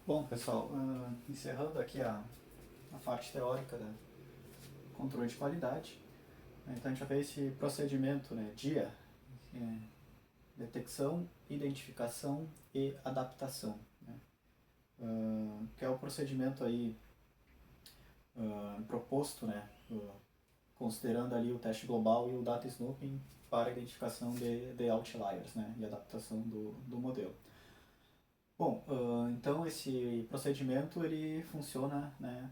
Bom, pessoal, encerrando aqui a parte teórica da controle de qualidade, né, então a gente vai ver esse procedimento, né, DIA, detecção, identificação e adaptação, né, que é o procedimento aí proposto, né, considerando ali o teste global e o data snooping para identificação de outliers, né, e adaptação do modelo. Bom, então esse procedimento ele funciona, né,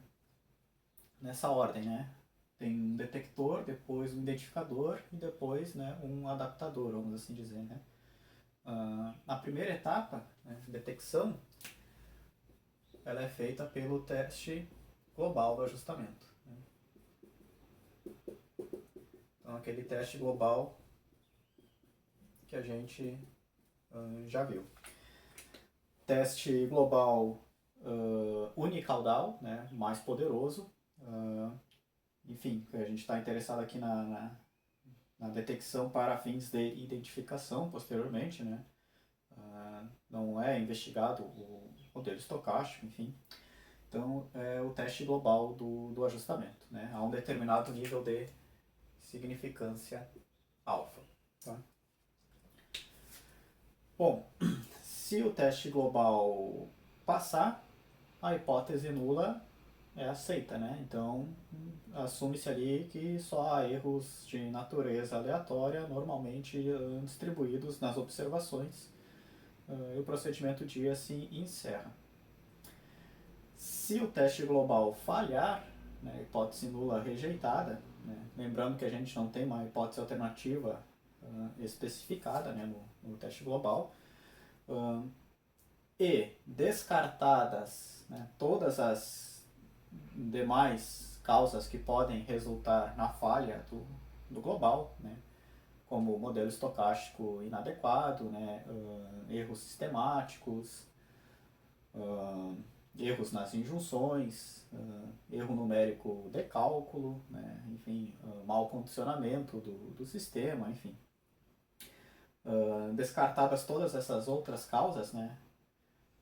nessa ordem, né? Tem um detector, depois um identificador e depois, né, um adaptador, vamos assim dizer, né? A primeira etapa, né, detecção, ela é feita pelo teste global do ajustamento, né? Então aquele teste global que a gente já viu. Teste global unicaudal, né, mais poderoso. Enfim, a gente está interessado aqui na detecção para fins de identificação posteriormente, né? Não é investigado o modelo estocástico, enfim. Então, é o teste global do ajustamento, né? A um determinado nível de significância alfa. Tá? Bom, se o teste global passar, a hipótese nula é aceita, né? Então, assume-se ali que só há erros de natureza aleatória, normalmente distribuídos nas observações, e o procedimento DIA se encerra. Se o teste global falhar, né, hipótese nula rejeitada, né, lembrando que a gente não tem uma hipótese alternativa especificada, né, no teste global, e descartadas, né, todas as demais causas que podem resultar na falha do global, né, como o modelo estocástico inadequado, né, erros sistemáticos, erros nas injunções, erro numérico de cálculo, né, enfim, mau condicionamento do sistema, enfim. Descartadas todas essas outras causas, né,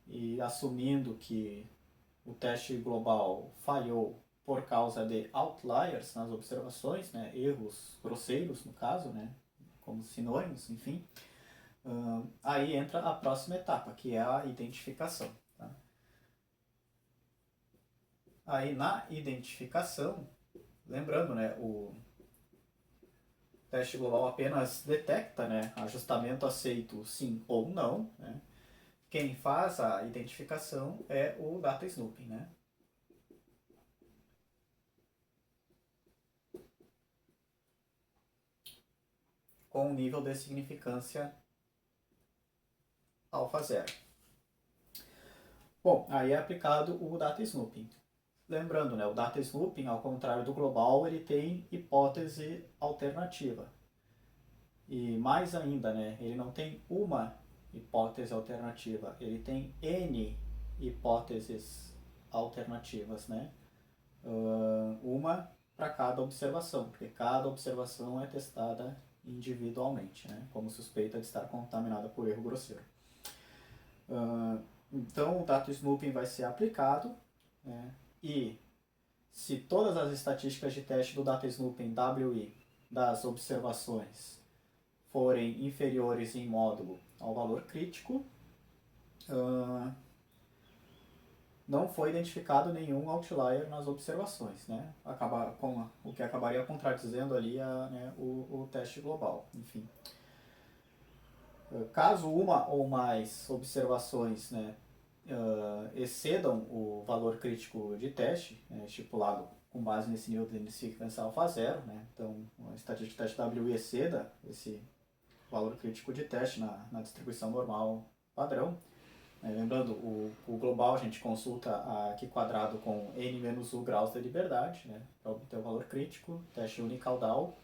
e assumindo que o teste global falhou por causa de outliers nas observações, né, erros grosseiros no caso, né, como sinônimos, enfim, aí entra a próxima etapa, que é a identificação. Tá? Aí na identificação, lembrando, né, o teste global apenas detecta, né, ajustamento aceito sim ou não, né? Quem faz a identificação é o data snooping, né? Com um nível de significância alfa zero. Bom, aí é aplicado o data snooping. Lembrando, né, o data snooping, ao contrário do global, ele tem hipótese alternativa. E mais ainda, né, ele não tem uma hipótese alternativa, ele tem N hipóteses alternativas, né? Uma para cada observação, porque cada observação é testada individualmente, né? Como suspeita de estar contaminada por erro grosseiro. Então o data snooping vai ser aplicado, né? E se todas as estatísticas de teste do data snooping WI das observações forem inferiores em módulo ao valor crítico, não foi identificado nenhum outlier nas observações, né? O que acabaria contradizendo ali né, o teste global. Enfim, caso uma ou mais observações, né, excedam o valor crítico de teste, né, estipulado com base nesse nível de significância alfa zero, né? Então a estatística de teste WI exceda esse valor crítico de teste na distribuição normal padrão. Lembrando, o global a gente consulta aqui quadrado com n menos u graus de liberdade, né, para obter o valor crítico, teste unicaudal.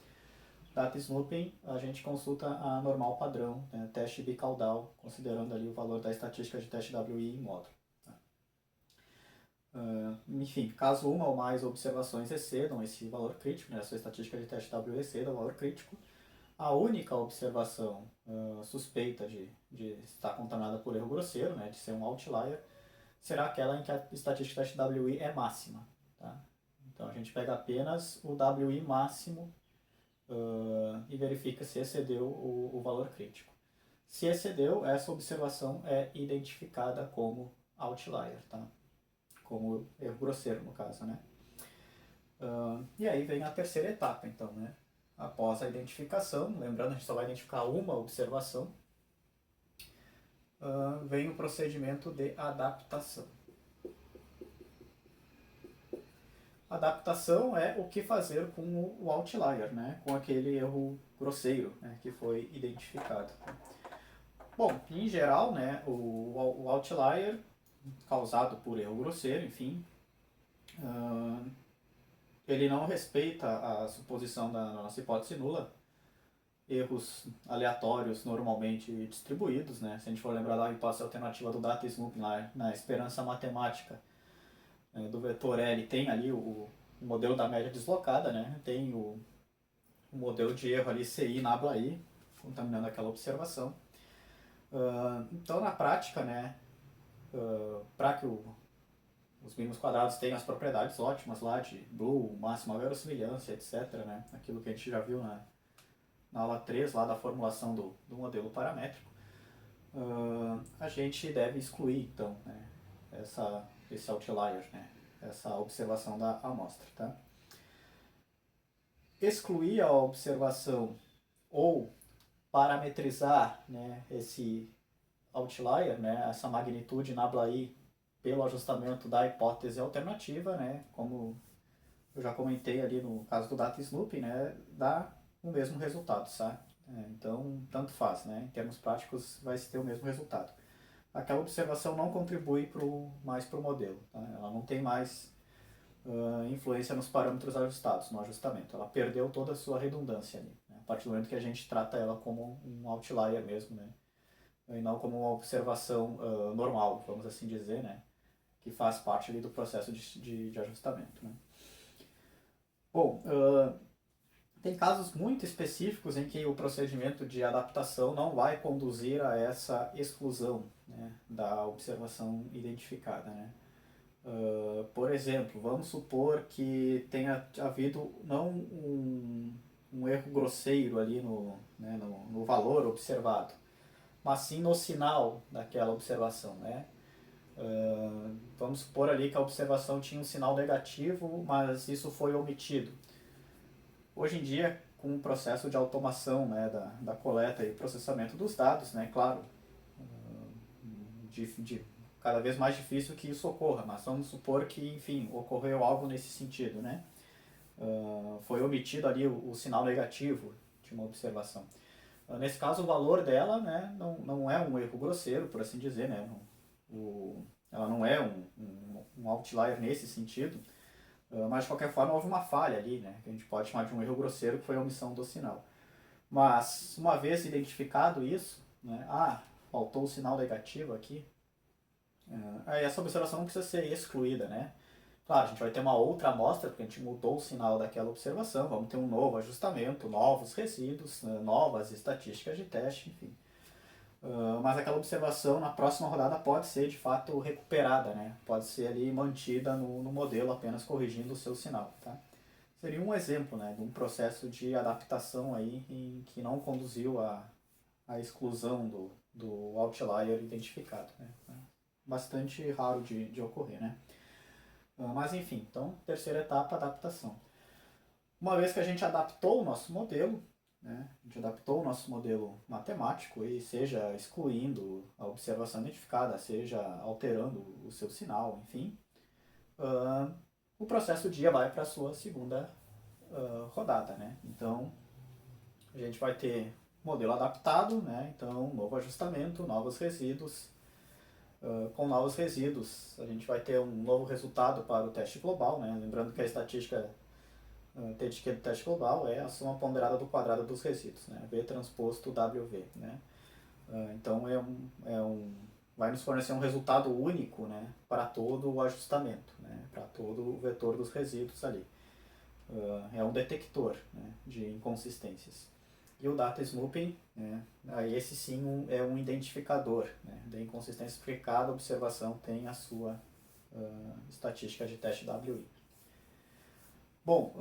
Data snooping a gente consulta a normal padrão, né, teste bicaudal, considerando ali o valor da estatística de teste WI em módulo. Tá? Enfim, caso uma ou mais observações excedam esse valor crítico, né, a sua estatística de teste WI exceda o valor crítico, a única observação suspeita de estar contaminada por erro grosseiro, né, de ser um outlier, será aquela em que a estatística teste WI é máxima. Tá? Então a gente pega apenas o WI máximo e verifica se excedeu o valor crítico. Se excedeu, essa observação é identificada como outlier, tá? Como erro grosseiro no caso, né? E aí vem a terceira etapa, então, né? Após a identificação, lembrando, a gente só vai identificar uma observação, vem o procedimento de adaptação. Adaptação é o que fazer com o outlier, né? Com aquele erro grosseiro, né? Que foi identificado. Bom, em geral, né? O outlier causado por erro grosseiro, enfim, ele não respeita a suposição da nossa hipótese nula, erros aleatórios normalmente distribuídos, né? Se a gente for lembrar da hipótese alternativa do data snoop lá na esperança matemática do vetor L, tem ali o modelo da média deslocada, né? Tem o modelo de erro ali CI nabla I, contaminando aquela observação. Então, na prática, né, para que os mínimos quadrados tenham as propriedades ótimas lá de Blue, máxima verossimilhança, etc., né? Aquilo que a gente já viu na aula 3, lá da formulação do modelo paramétrico, a gente deve excluir, então, né, esse outlier, né, essa observação da amostra. Tá? Excluir a observação ou parametrizar, né, esse outlier, né, essa magnitude nabla I, pelo ajustamento da hipótese alternativa, né, como eu já comentei ali no caso do data snoop, né, dá o mesmo resultado, sabe? Então, tanto faz, né? Em termos práticos, vai se ter o mesmo resultado. Aquela observação não contribui mais para o modelo, tá? Ela não tem mais influência nos parâmetros ajustados, no ajustamento. Ela perdeu toda a sua redundância ali, né? A partir do momento que a gente trata ela como um outlier mesmo, né? E não como uma observação normal, vamos assim dizer, né? Que faz parte ali do processo de ajustamento, né? Bom, tem casos muito específicos em que o procedimento de adaptação não vai conduzir a essa exclusão, né, da observação identificada. Né? Por exemplo, vamos supor que tenha havido não um erro grosseiro ali né, no valor observado, mas sim no sinal daquela observação. Né? Vamos supor ali que a observação tinha um sinal negativo, mas isso foi omitido. Hoje em dia, com o processo de automação, né, da coleta e processamento dos dados, né, claro, cada vez mais difícil que isso ocorra, mas vamos supor que, enfim, ocorreu algo nesse sentido, né? Foi omitido ali o sinal negativo de uma observação. Nesse caso, o valor dela, né, não é um erro grosseiro, por assim dizer, né? Ela não é um outlier nesse sentido, mas de qualquer forma houve uma falha ali, né, que a gente pode chamar de um erro grosseiro, que foi a omissão do sinal. Mas uma vez identificado isso, né, faltou o sinal negativo aqui, aí essa observação não precisa ser excluída, né? Claro, a gente vai ter uma outra amostra, porque a gente mudou o sinal daquela observação, vamos ter um novo ajustamento, novos resíduos, novas estatísticas de teste, enfim. Mas aquela observação na próxima rodada pode ser de fato recuperada, né? Pode ser ali mantida no modelo, apenas corrigindo o seu sinal, tá? Seria um exemplo, né, de um processo de adaptação aí que não conduziu à exclusão do outlier identificado, né? Bastante raro de ocorrer, né? Mas enfim, então, terceira etapa, adaptação. Uma vez que a gente adaptou o nosso modelo, né, a gente adaptou o nosso modelo matemático, e seja excluindo a observação identificada, seja alterando o seu sinal, enfim, o processo dia vai para a sua segunda rodada. Né? Então, a gente vai ter modelo adaptado, né? Então, novo ajustamento, novos resíduos. Com novos resíduos, a gente vai ter um novo resultado para o teste global. Né? Lembrando que a estatística do teste global é a soma ponderada do quadrado dos resíduos, né? V transposto WV. Né? Então vai nos fornecer um resultado único, né, para todo o ajustamento, né, para todo o vetor dos resíduos ali. É um detector, né, de inconsistências. E o data snooping, né, aí esse sim é um identificador, né, de inconsistência, porque cada observação tem a sua estatística de teste WI. Bom,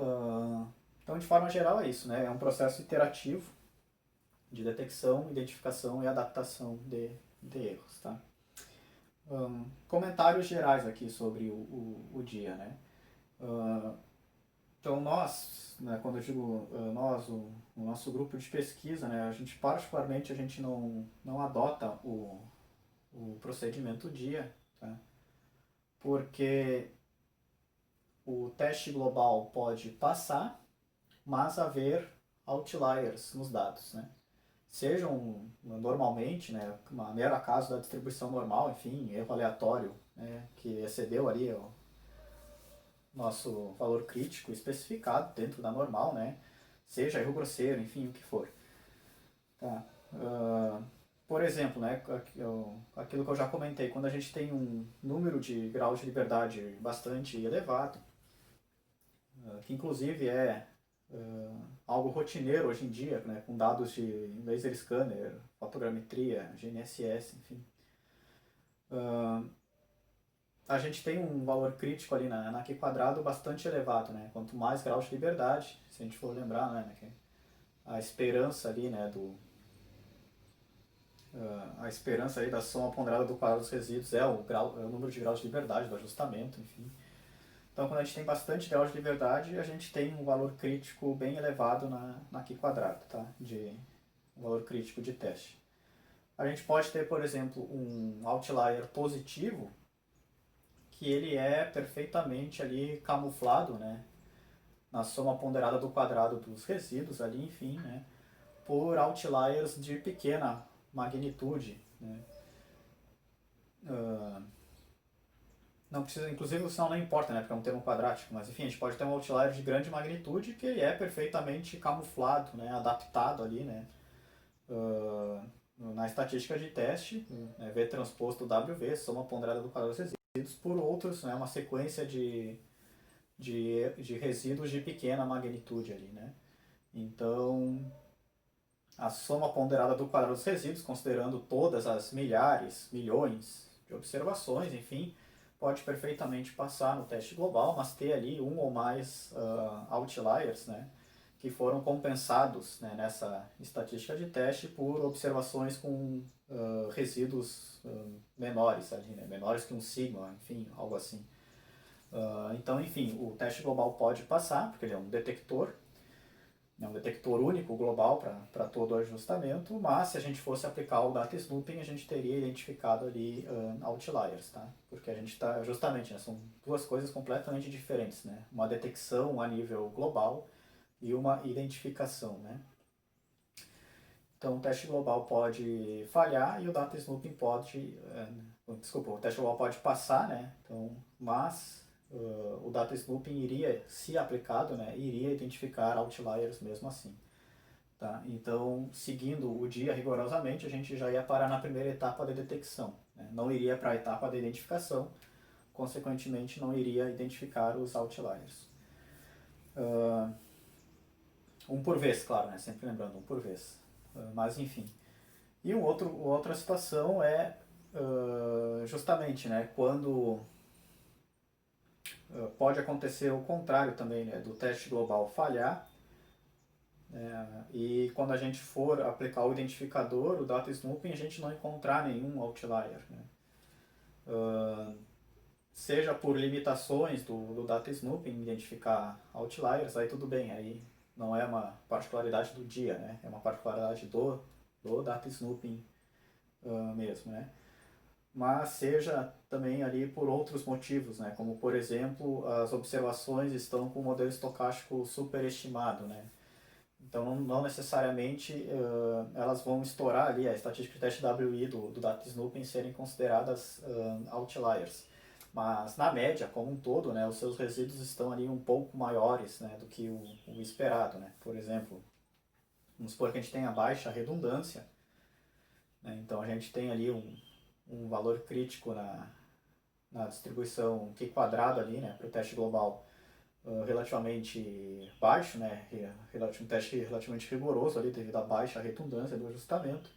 então de forma geral é isso, né, é um processo iterativo de detecção, identificação e adaptação de erros, tá? Comentários gerais aqui sobre o dia, né? Então nós, né, quando eu digo nós, o nosso grupo de pesquisa, né, a gente particularmente a gente não adota o procedimento dia, tá? Porque o teste global pode passar, mas haver outliers nos dados, né? Sejam normalmente, né, uma mero acaso da distribuição normal, enfim, erro aleatório, né, que excedeu ali o nosso valor crítico especificado dentro da normal, né, seja erro grosseiro, enfim, o que for. Tá. Por exemplo, né, aquilo que eu já comentei, quando a gente tem um número de graus de liberdade bastante elevado, que inclusive é algo rotineiro hoje em dia, né, com dados de laser scanner, fotogrametria, GNSS, enfim. A gente tem um valor crítico ali na Q quadrado bastante elevado, né? Quanto mais graus de liberdade, se a gente for lembrar, né, a esperança ali, né, a esperança aí da soma ponderada do quadrado dos resíduos é o número de graus de liberdade do ajustamento, enfim. Então, quando a gente tem bastante grau de liberdade, a gente tem um valor crítico bem elevado na Q quadrado, tá? Um valor crítico de teste. A gente pode ter, por exemplo, um outlier positivo, que ele é perfeitamente ali camuflado, né? Na soma ponderada do quadrado dos resíduos ali, enfim, né? Por outliers de pequena magnitude, né? Não precisa, inclusive o sinal não importa, né, porque é um termo quadrático, mas enfim, a gente pode ter um outlier de grande magnitude que ele é perfeitamente camuflado, né, adaptado ali, né, na estatística de teste, né, V transposto WV, soma ponderada do quadrado dos resíduos, por outros, né, uma sequência de resíduos de pequena magnitude ali, né. Então, a soma ponderada do quadrado dos resíduos, considerando todas as milhares, milhões de observações, enfim, pode perfeitamente passar no teste global, mas ter ali um ou mais outliers, né, que foram compensados, né, nessa estatística de teste por observações com resíduos menores, ali, né, menores que um sigma, enfim, algo assim. Então, enfim, o teste global pode passar, porque ele é um detector, é um detector único global para todo o ajustamento, mas se a gente fosse aplicar o data snooping, a gente teria identificado ali outliers, tá? Porque a gente está, justamente, né, são duas coisas completamente diferentes, né? Uma detecção a nível global e uma identificação, né? Então o teste global pode falhar e o data snooping pode, desculpa, o teste global pode passar, né? Então, mas o data snooping iria, se aplicado, né, iria identificar outliers mesmo assim. Tá? Então, seguindo o dia rigorosamente, a gente já ia parar na primeira etapa da detecção. Né? Não iria para a etapa da identificação, consequentemente não iria identificar os outliers. Um por vez, claro, né? Sempre lembrando, um por vez. Mas enfim. E outra situação é justamente, né, quando pode acontecer o contrário também, né, do teste global falhar, e quando a gente for aplicar o identificador, o data snooping, a gente não encontrar nenhum outlier, né? Seja por limitações do data snooping, identificar outliers, aí tudo bem, aí não é uma particularidade do dia, né? É uma particularidade do data snooping mesmo, né? Mas seja também ali por outros motivos, né? Como por exemplo, as observações estão com o modelo estocástico superestimado, né? Então não necessariamente elas vão estourar ali a estatística de teste WI do data snooping serem consideradas outliers. Mas na média, como um todo, né, os seus resíduos estão ali um pouco maiores, né, do que o esperado, né? Por exemplo, vamos supor que a gente tenha baixa redundância, né? Então a gente tem ali um valor crítico na distribuição Q quadrado ali, né, para o teste global relativamente baixo, né? Um teste relativamente rigoroso ali devido à baixa redundância do ajustamento.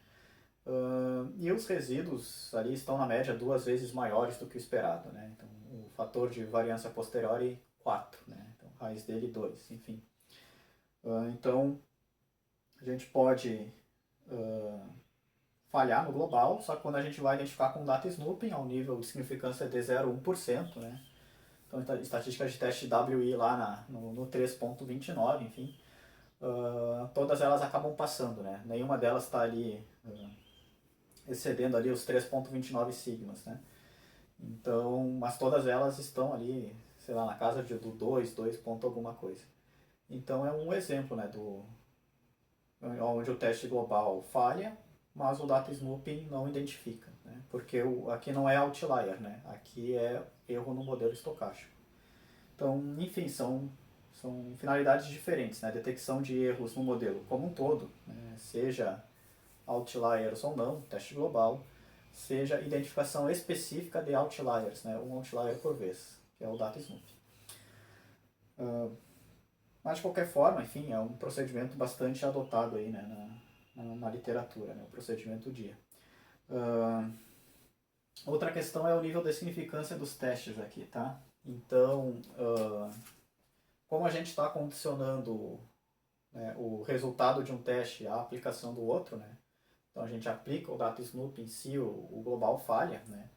E os resíduos ali estão na média 2 vezes maiores do que o esperado, né? Então, o fator de variância posteriori 4, né? Então, raiz dele 2, enfim. Então, a gente pode falhar no global, só que quando a gente vai identificar com data snooping, ao nível de significância de 0,1%, né? Então, estatísticas de teste WI lá no 3,29, enfim, todas elas acabam passando, né? Nenhuma delas está ali excedendo ali os 3,29 sigmas, né? Então, mas todas elas estão ali, sei lá, na casa do 2 ponto alguma coisa. Então é um exemplo, né, onde o teste global falha, mas o data snooping não identifica, né? Porque aqui não é outlier, né? Aqui é erro no modelo estocástico. Então, enfim, são finalidades diferentes, né? Detecção de erros no modelo como um todo, né? Seja outliers ou não, teste global, seja identificação específica de outliers, né? Um outlier por vez, que é o data snooping. Mas de qualquer forma, enfim, é um procedimento bastante adotado aí, né, na literatura, né, o procedimento DIA. Outra questão é o nível de significância dos testes aqui, tá? Então, como a gente está condicionando, né, o resultado de um teste à aplicação do outro, né? Então a gente aplica o data snooping se o global falha, né?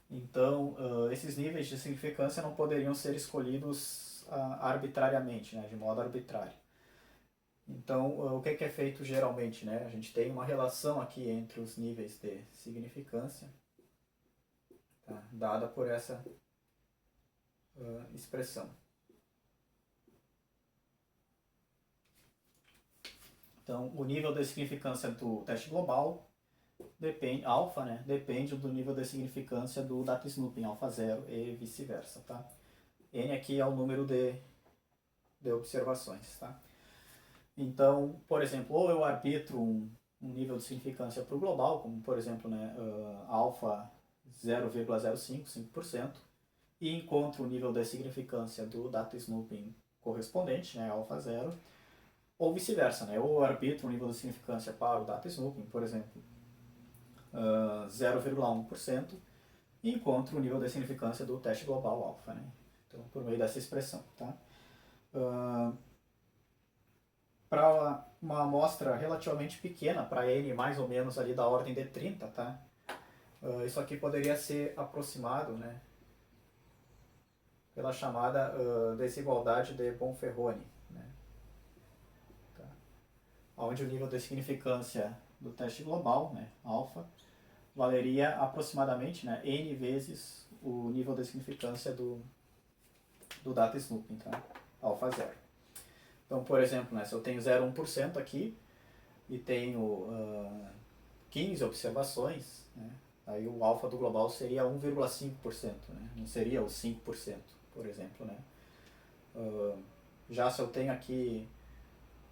Então, esses níveis de significância não poderiam ser escolhidos arbitrariamente, né, de modo arbitrário. Então, o que é feito geralmente? Né? A gente tem uma relação aqui entre os níveis de significância, tá, dada por essa expressão. Então, o nível de significância do teste global depende, alfa, né, depende do nível de significância do data snooping, alfa 0 e vice-versa. Tá? N aqui é o número de observações. Tá? Então, por exemplo, ou eu arbitro um nível de significância para o global, como por exemplo, né, alfa 0,05, 5%, e encontro o nível de significância do data snooping correspondente, né, alfa 0, ou vice-versa, né, ou eu arbitro um nível de significância para o data snooping, por exemplo, 0,1%, e encontro o nível de significância do teste global alfa, né, então por meio dessa expressão. Tá? Para uma amostra relativamente pequena, para N mais ou menos ali da ordem de 30, tá? Isso aqui poderia ser aproximado, né, pela chamada desigualdade de Bonferroni, né, tá? Onde o nível de significância do teste global, né, alfa, valeria aproximadamente, né, N vezes o nível de significância do data snooping, tá? Alfa 0. Então, por exemplo, né, se eu tenho 0,1% aqui e tenho 15 observações, né, aí o alfa do global seria 1,5%, né, não seria o 5%, por exemplo. Né. Já se eu tenho aqui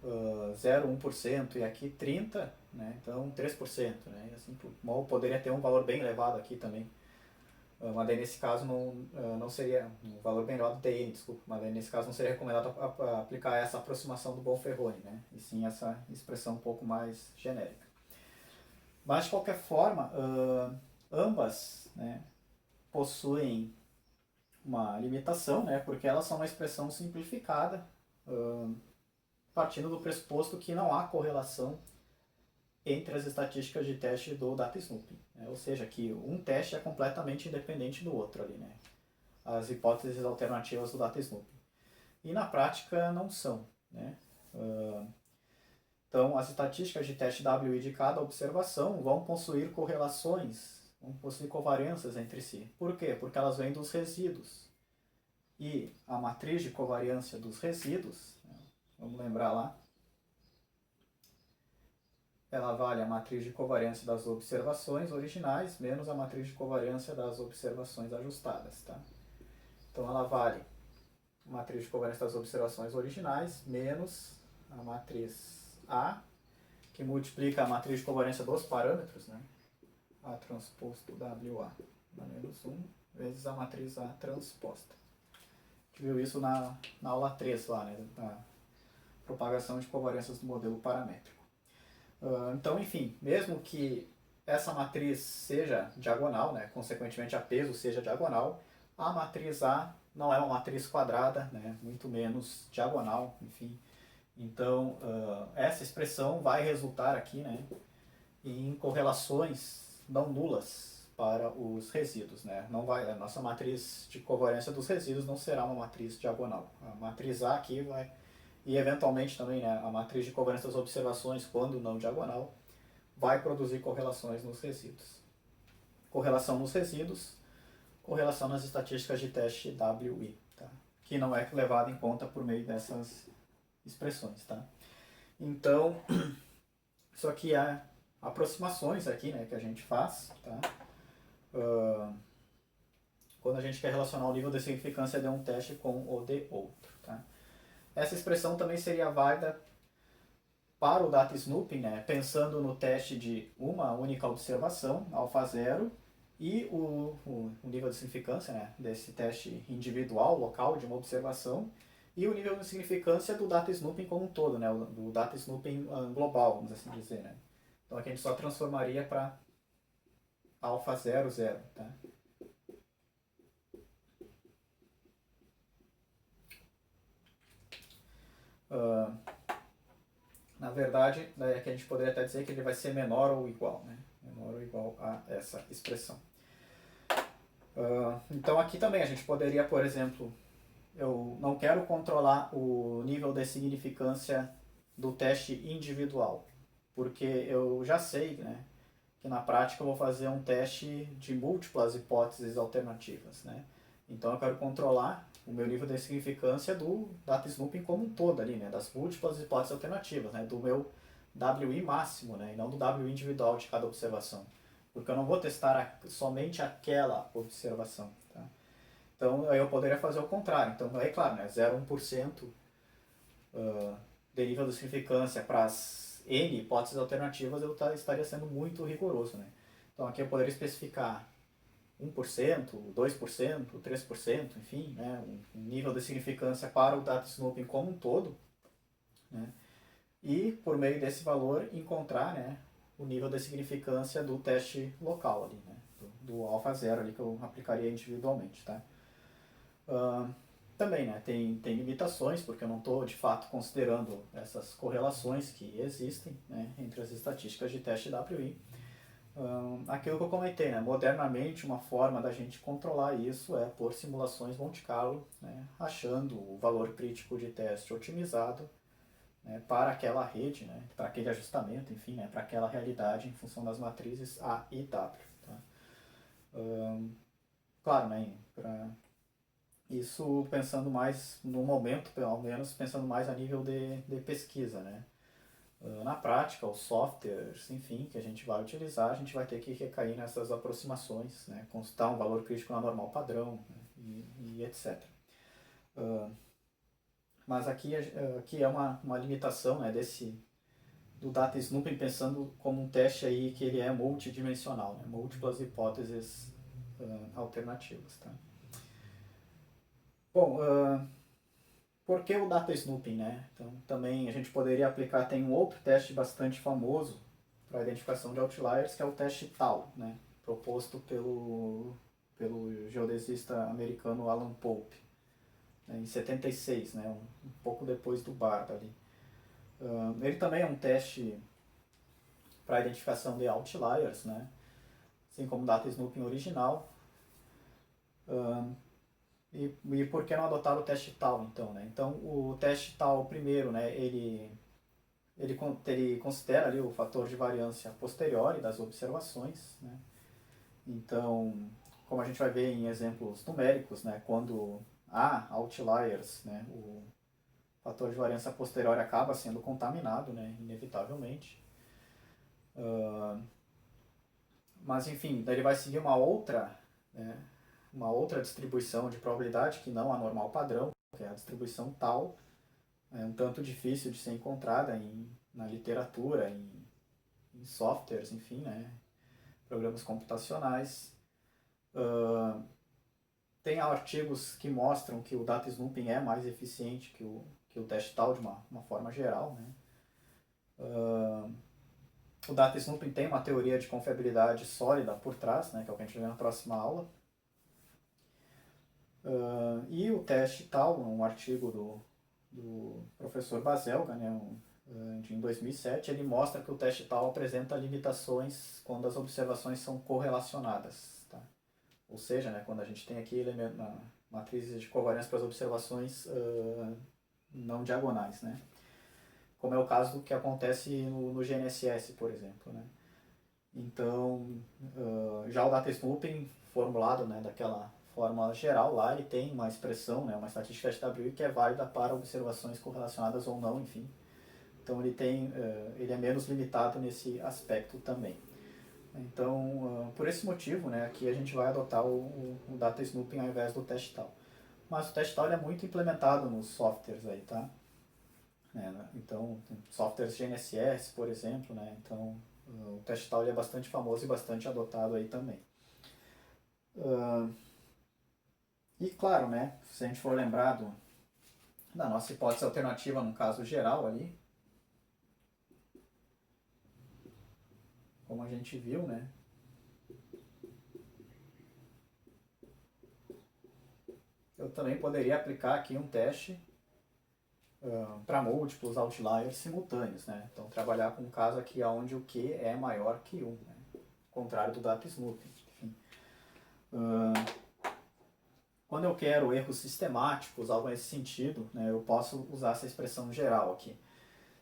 0,1% e aqui 30%, né, então 3%. Né, e assim, mal poderia ter um valor bem elevado aqui também. Mas daí nesse caso não seria um valor bem elevado TN, desculpa, mas daí nesse caso não seria recomendado aplicar essa aproximação do Bonferroni, né, e sim essa expressão um pouco mais genérica. Mas de qualquer forma, ambas, né, possuem uma limitação, né, porque elas são uma expressão simplificada, partindo do pressuposto que não há correlação entre as estatísticas de teste do data snooping, né, ou seja, que um teste é completamente independente do outro ali, né, as hipóteses alternativas do data snooping. E na prática não são, né. Então, as estatísticas de teste WI de cada observação vão possuir correlações, vão possuir covariâncias entre si. Por quê? Porque elas vêm dos resíduos. E a matriz de covariância dos resíduos, vamos lembrar lá, ela vale a matriz de covariância das observações originais menos a matriz de covariância das observações ajustadas. Tá? Então, ela vale a matriz de covariância das observações originais menos a matriz A, que multiplica a matriz de covariância dos parâmetros, né? A transposto WA, menos 1, vezes a matriz A transposta. gente viu isso na aula 3 lá, né? Na propagação de covariâncias do modelo paramétrico. Então, enfim, mesmo que essa matriz seja diagonal, né? Consequentemente a peso seja diagonal, a matriz A não é uma matriz quadrada, né? Muito menos diagonal, enfim. Então, essa expressão vai resultar aqui, né, em correlações não nulas para os resíduos, né? Não vai, a nossa matriz de covariância dos resíduos não será uma matriz diagonal. A matriz A aqui vai, e eventualmente também, né, a matriz de covariância das observações, quando não diagonal, vai produzir correlações nos resíduos. Correlação nos resíduos, correlação nas estatísticas de teste WI, tá? Que não é levado em conta por meio dessas expressões, tá? Então, isso aqui é aproximações aqui, né, que a gente faz, tá? Quando a gente quer relacionar o nível de significância de um teste com o de outro, tá? Essa expressão também seria válida para o data snooping, né, pensando no teste de uma única observação, alfa zero, e o nível de significância, né, desse teste individual, local, de uma observação, e o nível de significância do data snooping como um todo, né, do data snooping global, vamos assim dizer, né. Então aqui a gente só transformaria para alfa 0, 0, tá? Na verdade, daí aqui a gente poderia até dizer que ele vai ser menor ou igual, né? Menor ou igual a essa expressão. Então aqui também a gente poderia, por exemplo, eu não quero controlar o nível de significância do teste individual, porque eu já sei, né, que na prática eu vou fazer um teste de múltiplas hipóteses alternativas, né? Então eu quero controlar o meu nível de significância do data snooping como um todo ali, né? Das múltiplas hipóteses alternativas, né? Do meu WI máximo, né? E não do WI individual de cada observação. Porque eu não vou testar somente aquela observação, tá? Então eu poderia fazer o contrário. Então é claro, né? 0,1% de nível de significância para as N hipóteses alternativas, eu estaria sendo muito rigoroso, né? Então aqui eu poderia especificar 1%, 2%, 3%, enfim, né, um nível de significância para o data snooping como um todo, né, e por meio desse valor encontrar, né, o nível de significância do teste local ali, né, do alfa zero ali que eu aplicaria individualmente, tá? Também, né, tem limitações, porque eu não estou de fato considerando essas correlações que existem, né, entre as estatísticas de teste WI. Aquilo que eu comentei, né, modernamente uma forma da gente controlar isso é por simulações Monte Carlo, né, achando o valor crítico de teste otimizado, né, para aquela rede, né, para aquele ajustamento, enfim, né, para aquela realidade em função das matrizes A e W. Tá? Claro, né, para isso pensando mais no momento, pelo menos pensando mais a nível de pesquisa, né? Na prática, os softwares, enfim, que a gente vai utilizar, a gente vai ter que recair nessas aproximações, né? Constar um valor crítico na normal padrão, né? e etc. Mas aqui é uma limitação, né, do data snooping pensando como um teste aí que ele é multidimensional, né? Múltiplas hipóteses alternativas. Tá? Bom, por que o data snooping, né? Então, também a gente poderia aplicar, tem um outro teste bastante famoso para a identificação de outliers, que é o teste TAL, né? Proposto pelo geodesista americano Alan Pope, né? Em 76, né? Um pouco depois do Bard ali. Ele também é um teste para a identificação de outliers, né? Assim como o data snooping original. E por que não adotar o teste tal, então, né? Então, o teste tal, primeiro, né, ele considera ali o fator de variância a posteriori das observações, né? Então, como a gente vai ver em exemplos numéricos, né, quando há outliers, né, o fator de variância a posteriori acaba sendo contaminado, né, inevitavelmente. Mas, enfim, daí ele vai seguir né, uma outra distribuição de probabilidade que não a normal padrão, que é a distribuição tal, é um tanto difícil de ser encontrada na literatura, em softwares, enfim, né, programas computacionais. Tem artigos que mostram que o data snooping é mais eficiente que o teste tal de uma forma geral, né? O data snooping tem uma teoria de confiabilidade sólida por trás, né, que é o que a gente vê na próxima aula. E o teste tal, um artigo do professor Baselga, né, em 2007, ele mostra que o teste tal apresenta limitações quando as observações são correlacionadas. Tá? Ou seja, né, quando a gente tem aqui matrizes de covariância para as observações não diagonais, né? Como é o caso do que acontece no GNSS, por exemplo. Né? Então, já o data snooping formulado, né, daquela forma geral lá, ele tem uma expressão, né, uma estatística SWI que é válida para observações correlacionadas ou não, enfim. Então ele é menos limitado nesse aspecto também. Então, por esse motivo, né, aqui a gente vai adotar o data snooping ao invés do teste tal. Mas o teste tal é muito implementado nos softwares aí, tá? Então, softwares GNSS, por exemplo, né? Então, o teste tal é bastante famoso e bastante adotado aí também. E claro, né, se a gente for lembrar da nossa hipótese alternativa no caso geral ali, como a gente viu, né, eu também poderia aplicar aqui um teste para múltiplos outliers simultâneos, né? Então trabalhar com um caso aqui onde o Q é maior que 1, né? Contrário do data snooping. Enfim. Quando eu quero erros sistemáticos, algo nesse sentido, né, eu posso usar essa expressão geral aqui.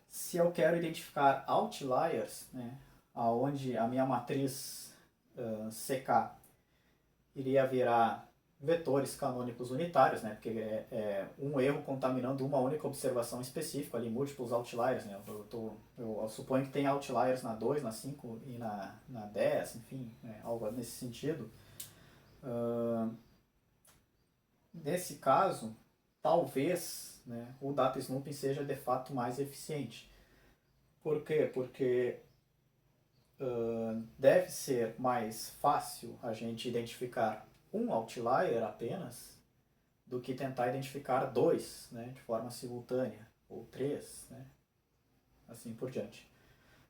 Se eu quero identificar outliers, né, onde a minha matriz CK iria virar vetores canônicos unitários, né, porque é um erro contaminando uma única observação específica, ali múltiplos outliers, né, eu suponho que tem outliers na 2, na 5 e na 10, enfim, né, algo nesse sentido. Nesse caso, talvez, né, o data snooping seja de fato mais eficiente. Por quê? Porque deve ser mais fácil a gente identificar um outlier apenas do que tentar identificar dois, né, de forma simultânea, ou três, né, assim por diante.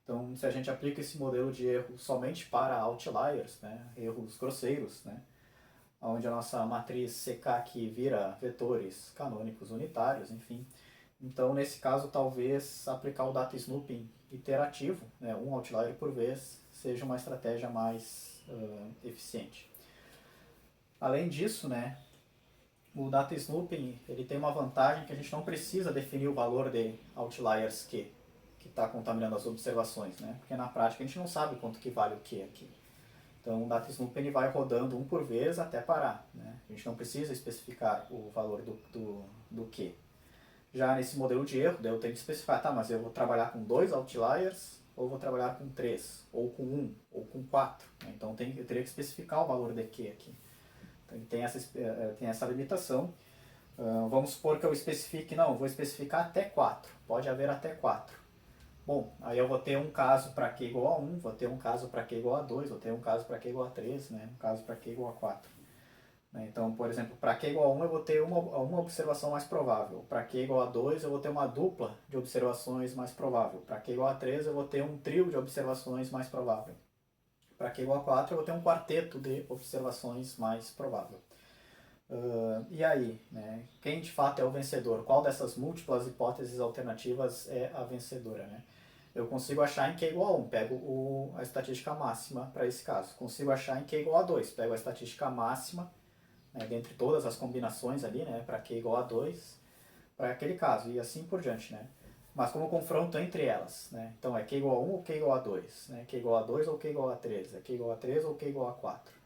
Então, se a gente aplica esse modelo de erro somente para outliers, né, erros grosseiros, né, onde a nossa matriz CK aqui vira vetores canônicos unitários, enfim. Então, nesse caso, talvez aplicar o data snooping iterativo, né, um outlier por vez, seja uma estratégia mais eficiente. Além disso, né, o data snooping ele tem uma vantagem que a gente não precisa definir o valor de outliers que está contaminando as observações, né? Porque na prática a gente não sabe quanto que vale o que aqui. Então o data snooping ele vai rodando um por vez até parar, né? A gente não precisa especificar o valor do que. Já nesse modelo de erro, eu tenho que especificar, tá, mas eu vou trabalhar com 2 outliers, ou vou trabalhar com 3, ou com 1, ou com 4. Né? Então eu teria que especificar o valor de que aqui. Então ele tem essa limitação. Vamos supor que eu especifique, não, eu vou especificar até 4, pode haver até 4. Bom, aí eu vou ter um caso para Q igual a 1, vou ter um caso para Q igual a 2, vou ter um caso para Q igual a 3, né? Um caso para Q igual a 4. Então, por exemplo, para Q igual a 1 eu vou ter uma observação mais provável. Para Q igual a 2 eu vou ter uma dupla de observações mais provável. Para Q igual a 3 eu vou ter um trio de observações mais provável. Para Q igual a 4 eu vou ter um quarteto de observações mais provável. E aí, né? Quem de fato é o vencedor? Qual dessas múltiplas hipóteses alternativas é a vencedora? Né? Eu consigo achar em Q igual a 1, pego a estatística máxima para esse caso. Consigo achar em Q igual a 2, pego a estatística máxima, né, dentre todas as combinações ali, né, para Q igual a 2, para aquele caso, e assim por diante. Né? Mas como confronto entre elas. Né? Então é Q igual a 1 ou Q igual a 2? Né? Q igual a 2 ou Q igual a 3? É Q igual a 3 ou Q igual a 4?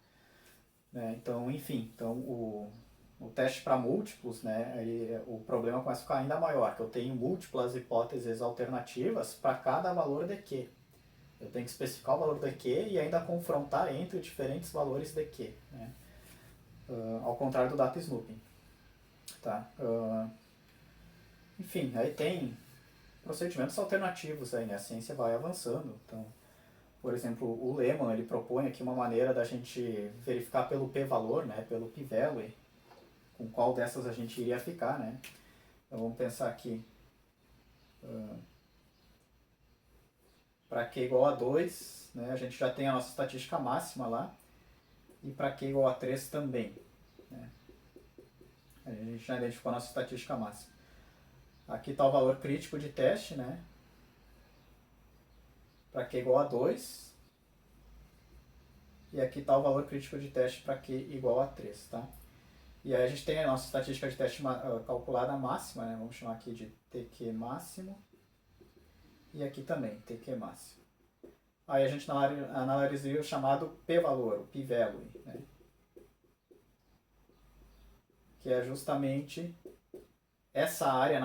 Né? Então, enfim, o teste para múltiplos, né, o problema começa a ficar ainda maior, que eu tenho múltiplas hipóteses alternativas para cada valor de Q. Eu tenho que especificar o valor de Q e ainda confrontar entre diferentes valores de Q. Né? Ao contrário do data snooping. Tá? Enfim, aí tem procedimentos alternativos aí, né? A ciência vai avançando. Então, por exemplo, o Lehman ele propõe aqui uma maneira da gente verificar pelo p-valor, né? Pelo p-value, com qual dessas a gente iria ficar, né? Então vamos pensar aqui. Para Q igual a 2, né, a gente já tem a nossa estatística máxima lá. E para Q igual a 3 também. Né? A gente já identificou a nossa estatística máxima. Aqui está o valor crítico de teste, né? Para Q igual a 2. E aqui está o valor crítico de teste para Q igual a 3, tá? E aí a gente tem a nossa estatística de teste calculada máxima, né? Vamos chamar aqui de TQ máximo. E aqui também, TQ máximo. Aí a gente analisaria o chamado p-valor, o p-value, né? Que é justamente essa área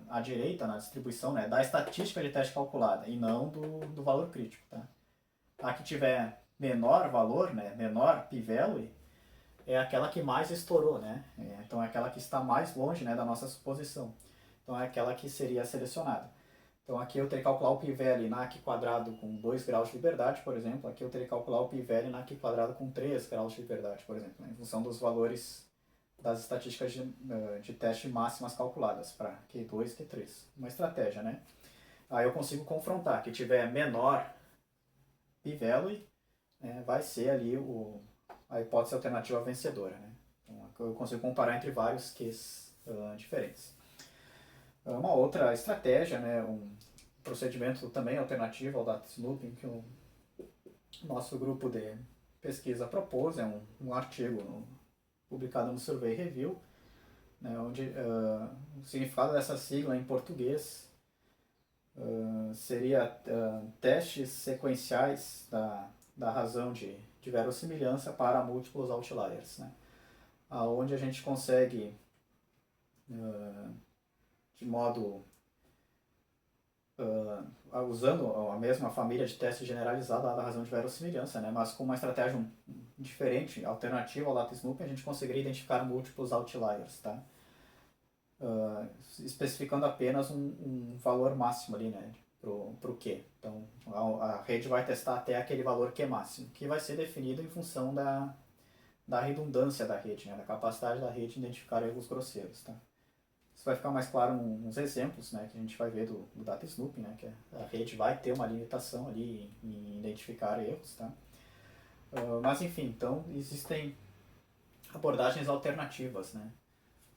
à direita na distribuição, né, da estatística de teste calculada e não do valor crítico, tá? A que tiver menor valor, né, menor p-value, é aquela que mais estourou, né? Então é aquela que está mais longe, né, da nossa suposição. Então é aquela que seria selecionada. Então aqui eu teria que calcular o p-value na Q quadrado com 2 graus de liberdade, por exemplo. Aqui eu teria que calcular o p-value na Q quadrado com 3 graus de liberdade, por exemplo, né, em função dos valores das estatísticas de teste máximas calculadas para Q2 e Q3. Uma estratégia, né? Aí eu consigo confrontar. Que tiver menor p-value, né, vai ser ali a hipótese alternativa vencedora, né? Então eu consigo comparar entre vários Qs diferentes. Uma outra estratégia, né, um procedimento também alternativo ao data snooping que o nosso grupo de pesquisa propôs, é um artigo publicado no Survey Review, né, onde o significado dessa sigla em português seria testes sequenciais da razão de verossimilhança para múltiplos outliers, né, onde a gente consegue, de modo usando a mesma família de testes generalizada da razão de verossimilhança, né, mas com uma estratégia diferente, alternativa ao data snooping, a gente conseguiria identificar múltiplos outliers, tá? Especificando apenas um valor máximo ali, né, pro Q. Então a rede vai testar até aquele valor Q máximo, que vai ser definido em função da redundância da rede, né, da capacidade da rede de identificar erros grosseiros, tá? Isso vai ficar mais claro uns exemplos, né, que a gente vai ver do data snooping, né, que a rede vai ter uma limitação ali em identificar erros, tá? Mas enfim, então existem abordagens alternativas, né,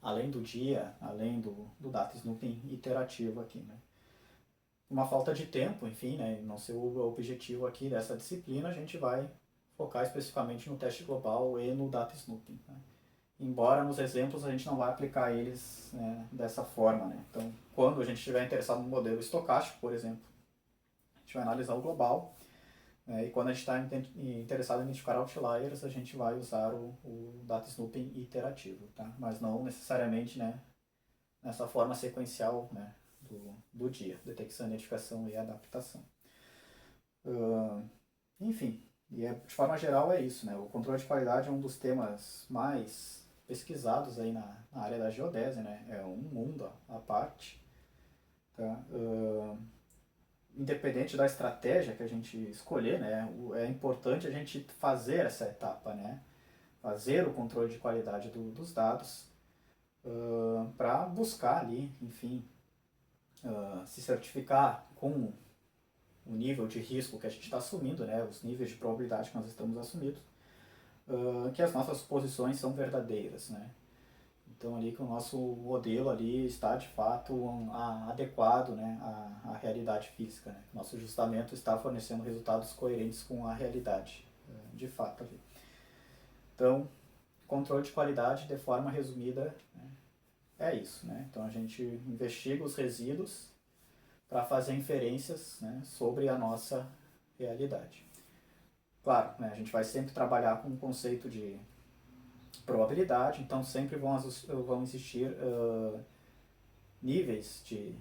além do dia, além do data snooping iterativo aqui, né. Uma falta de tempo, enfim, né, não ser o objetivo aqui dessa disciplina, a gente vai focar especificamente no teste global e no data snooping, né. Embora nos exemplos a gente não vai aplicar eles, né, dessa forma, né. Então, quando a gente estiver interessado no modelo estocástico, por exemplo, a gente vai analisar o global, né, e quando a gente está interessado em identificar outliers, a gente vai usar o data snooping iterativo, tá? Mas não necessariamente, né, nessa forma sequencial, né, do dia, detecção, identificação e adaptação. Enfim, de forma geral é isso, né? O controle de qualidade é um dos temas mais pesquisados aí na área da geodésia, né? É um mundo à parte, tá? Independente da estratégia que a gente escolher, né? É importante a gente fazer essa etapa, né? Fazer o controle de qualidade dos dados para buscar ali, enfim, se certificar com o nível de risco que a gente está assumindo, né, os níveis de probabilidade que nós estamos assumindo, que as nossas suposições são verdadeiras, né. Então ali que o nosso modelo ali está de fato adequado, né, à realidade física, né. Nosso ajustamento está fornecendo resultados coerentes com a realidade, de fato ali. Então, controle de qualidade de forma resumida, né, é isso, né. Então a gente investiga os resíduos para fazer inferências, né, sobre a nossa realidade. Claro, né, a gente vai sempre trabalhar com o conceito de probabilidade, então sempre vão existir níveis de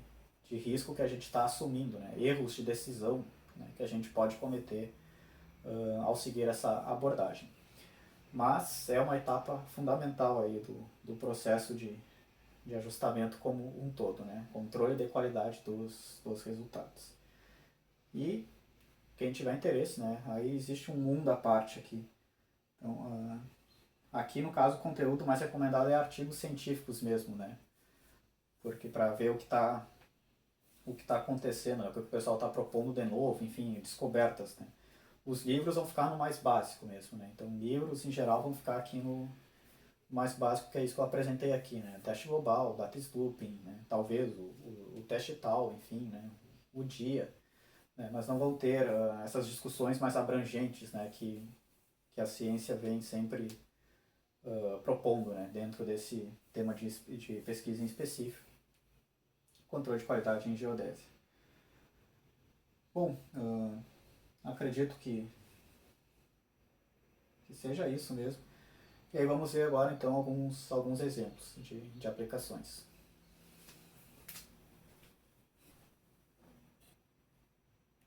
risco que a gente está assumindo, né, erros de decisão, né, que a gente pode cometer ao seguir essa abordagem. Mas é uma etapa fundamental aí do processo de ajustamento como um todo, né? Controle de qualidade dos resultados. E quem tiver interesse, né? Aí existe um mundo à parte aqui. Então, Aqui, no caso, o conteúdo mais recomendado é artigos científicos mesmo, né? Porque para ver o que tá acontecendo, né? O que o pessoal está propondo de novo, enfim, descobertas, né? Os livros vão ficar no mais básico mesmo, né? Então, livros em geral vão ficar aqui no mais básico, que é isso que eu apresentei aqui, né? Teste global, data slooping, né? Talvez o teste tal, enfim, né? O dia, né? Mas não vão ter essas discussões mais abrangentes, né? Que a ciência vem sempre propondo, né? Dentro desse tema de pesquisa em específico, controle de qualidade em geodésia. Bom, acredito que seja isso mesmo. E aí vamos ver agora então alguns exemplos de aplicações.